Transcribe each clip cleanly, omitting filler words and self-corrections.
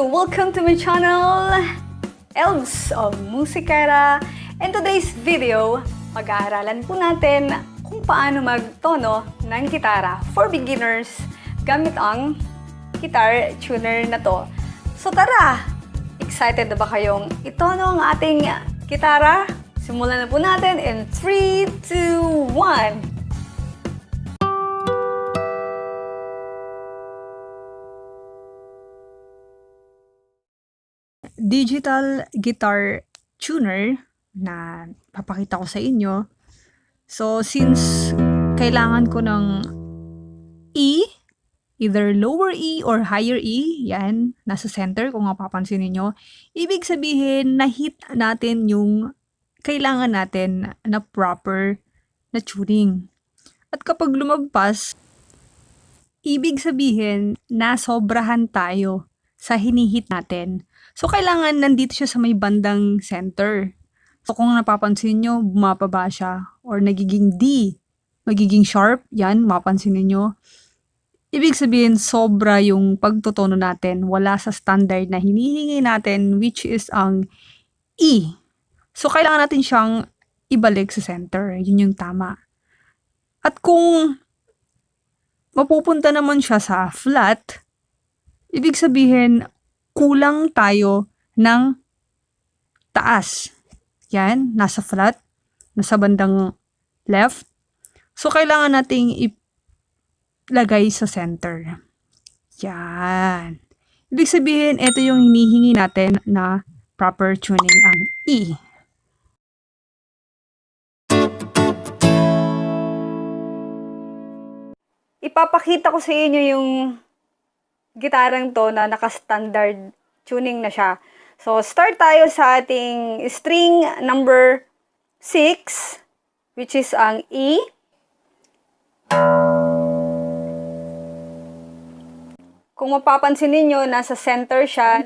Welcome to my channel, Elves of Musikera. In today's video, pag-aaralan po natin kung paano mag-tono ng gitara for beginners gamit ang guitar tuner na to. So tara! Excited na ba kayong itono ang ating gitara? Simulan na po natin in 3, 2, 1! Digital guitar tuner na papakita ko sa inyo. So, since kailangan ko ng E, either lower E or higher E, yan, nasa center kung mapapansin niyo. Ibig sabihin, na-hit natin yung kailangan natin na proper na tuning. At kapag lumagpas, ibig sabihin, nasobrahan tayo sa hinihit natin. So, kailangan nandito siya sa may bandang center. So, kung napapansin nyo, bumababa siya. Or nagiging D, magiging sharp. Yan, mapapansin niyo. Ibig sabihin, sobra yung pagtutono natin. Wala sa standard na hinihingi natin, which is ang E. So, kailangan natin siyang ibalik sa center. Yun yung tama. At kung mapupunta naman siya sa flat, ibig sabihin, kulang tayo ng taas. Yan, nasa flat, nasa bandang left. So, kailangan nating ilagay sa center. Yan. Ibig sabihin, ito yung hinihingi natin na proper tuning ang E. Ipapakita ko sa inyo yung gitarang to na naka-standard tuning na siya. So, start tayo sa ating string number 6, which is ang E. Kung mapapansin niyo nasa center siya.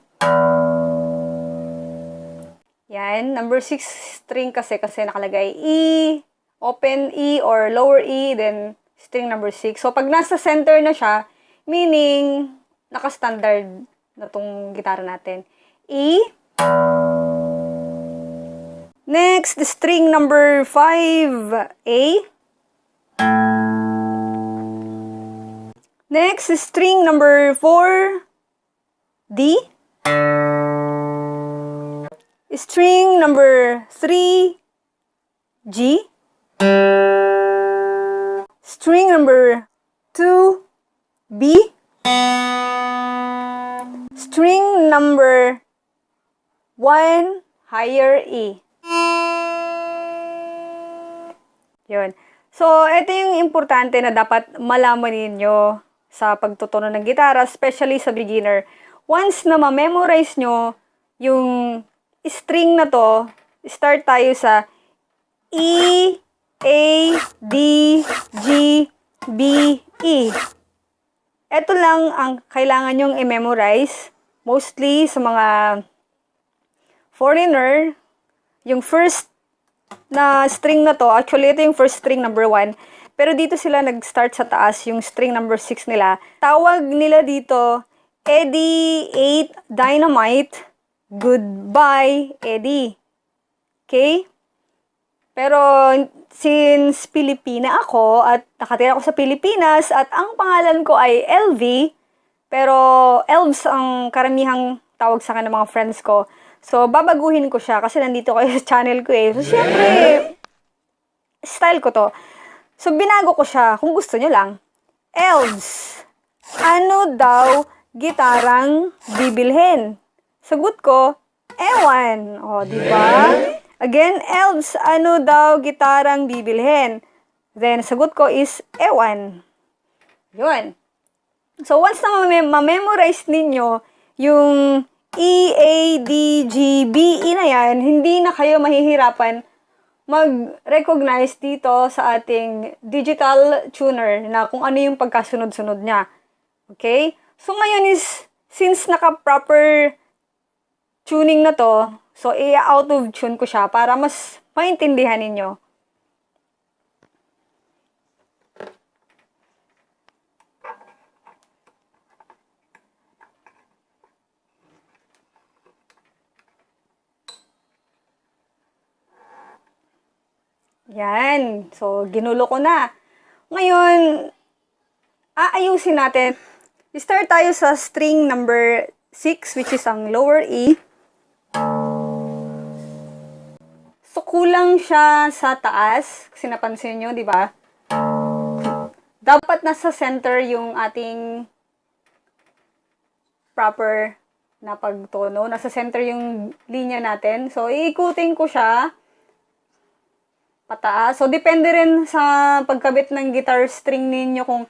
Yan, number 6 string kasi nakalagay E, open E or lower E, then string number 6. So, pag nasa center na siya, meaning naka-standard na tong gitara natin. E. Next, the string number 5, A. Next, string number 4, D. String number 3, G. String number 2, B. String number 1, higher E. Yun. So, ito yung importante na dapat malaman ninyo sa pagtutuno ng gitara, especially sa beginner. Once na ma-memorize nyo yung string na to, start tayo sa E, A, D, G, B, E. Ito lang ang kailangan nyong i-memorize. Mostly sa mga foreigner, yung first na string na to, actually ito yung first string number 1, pero dito sila nag-start sa taas, yung string number 6 nila. Tawag nila dito, Eddie 8 Dynamite, Goodbye Eddie. Okay? Pero since Pilipina ako at nakatira ako sa Pilipinas at ang pangalan ko ay LV, pero Elves ang karamihang tawag sa akin ng mga friends ko. So, babaguhin ko siya kasi nandito kayo sa channel ko eh. So, syempre, style ko to. So, binago ko siya kung gusto nyo lang. Elves, ano daw gitarang bibilhin? Sagot ko, ewan. O, diba? Again, Elves, ano daw gitarang bibilhin? Then, sagot ko is, ewan. Yun. So, once na ma-memorize ninyo yung E, A, D, G, B, E na yan, hindi na kayo mahihirapan mag-recognize dito sa ating digital tuner na kung ano yung pagkasunod-sunod niya. Okay? So, ngayon is, since naka-proper tuning na to, so, i-out of tune ko siya para mas maintindihan ninyo. Yan. So, ginulo ko na. Ngayon, aayusin natin. Start tayo sa string number 6, which is ang lower E. So, kulang siya sa taas. Kasi napansin nyo, di ba? Dapat nasa center yung ating proper na pagtono. Nasa center yung linya natin. So, iikutin ko siya pataas. So, depende rin sa pagkabit ng guitar string ninyo kung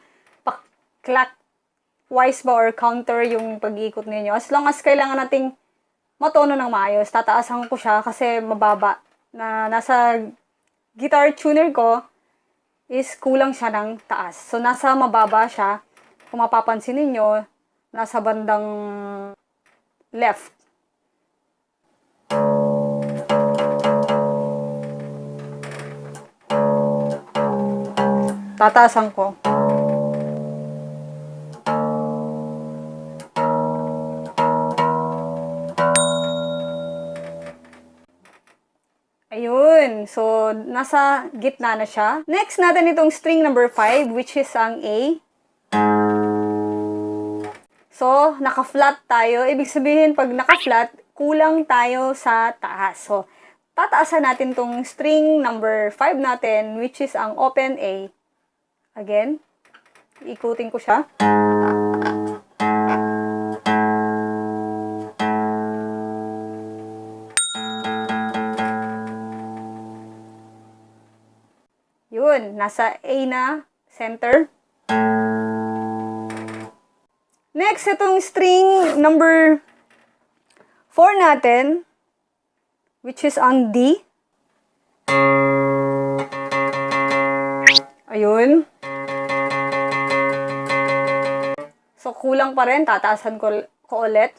clockwise ba or counter yung pag-iikot ninyo. As long as kailangan nating matono ng maayos, tataasan ko siya kasi mababa. Na nasa guitar tuner ko is kulang siya ng taas. So, nasa mababa siya. Kung mapapansin ninyo, nasa bandang left. Tataasan ko. Ayun. So, nasa gitna na siya. Next natin itong string number 5, which is ang A. So, naka-flat tayo. Ibig sabihin, pag naka-flat, kulang tayo sa taas. So, tataasan natin itong string number 5 natin, which is ang open A. Again, ikutin ko siya. Yun, nasa A na, center. Next, itong string number 4 natin, which is ang D. Ayun. So, kulang pa rin. Tataasan ko ulit.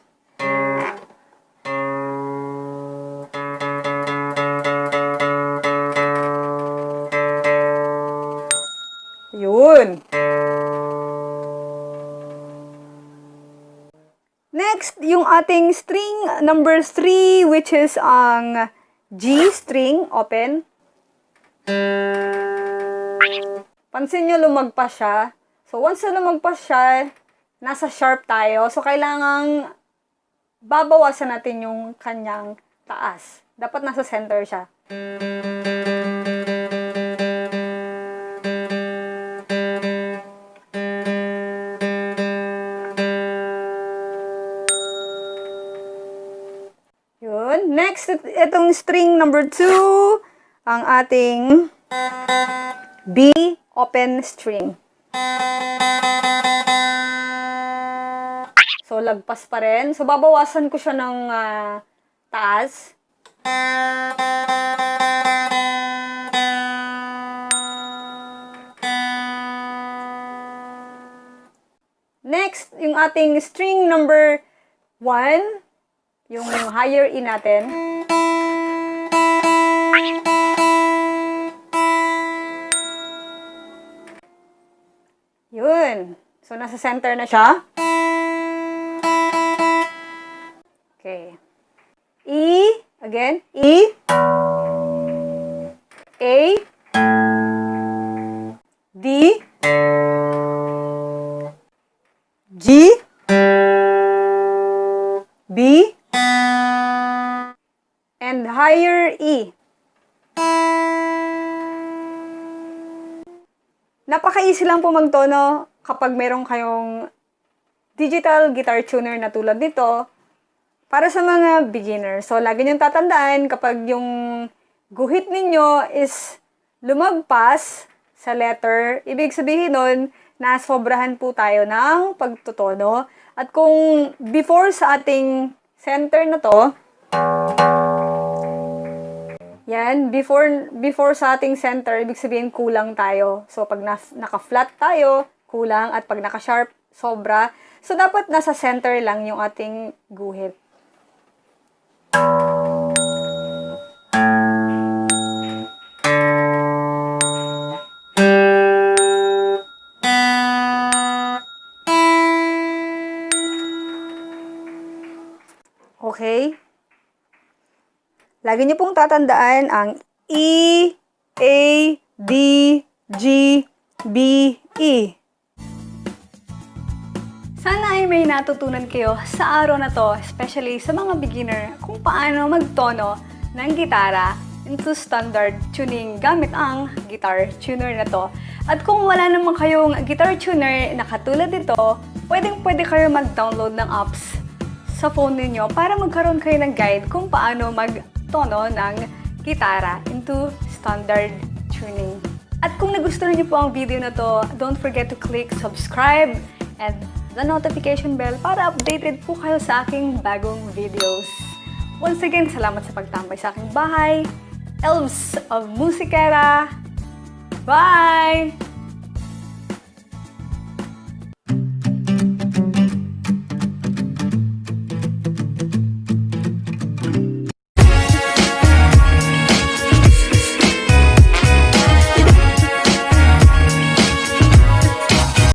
Yun. Next, yung ating string number 3, which is ang G string, open. Pansin nyo, lumagpas siya. So, once na lumagpas siya, nasa sharp tayo. So, kailangang babawasan natin yung kanyang taas. Dapat nasa center siya. Yun. Next, itong string number 2, ang ating B open string. So, lagpas pa rin. So, babawasan ko siya ng taas. Next, yung ating string number 1, yung higher E natin. Yun. So, nasa center na siya. Okay. E, again, E, A, D, G, B, and higher E. Napaka-easy lang po magtono kapag meron kayong digital guitar tuner na tulad nito para sa mga beginner. So, lagi niyong tatandaan kapag yung guhit ninyo is lumagpas sa letter, ibig sabihin nun, nasobrahan po tayo ng pagtutono. At kung before sa ating center na to, yan, before sa ating center, ibig sabihin kulang tayo. So, pag naka-flat tayo, kulang. At pag naka-sharp, sobra. So, dapat nasa center lang yung ating guhit. Okay? Lagi niyo pong tatandaan ang E, A, D, G, B, E. Sana ay may natutunan kayo sa araw na to, especially sa mga beginner, kung paano magtono ng gitara into standard tuning gamit ang guitar tuner na to. At kung wala naman kayong guitar tuner na katulad nito, pwede kayo mag-download ng apps sa phone niyo para magkaroon kayo ng guide kung paano magtono ng gitara into standard tuning. At kung nagustuhan niyo po ang video na to, don't forget to click subscribe and the notification bell para updated po kayo sa aking bagong videos. Once again, salamat sa pagtambay sa aking bahay. Elves of Musikera! Bye!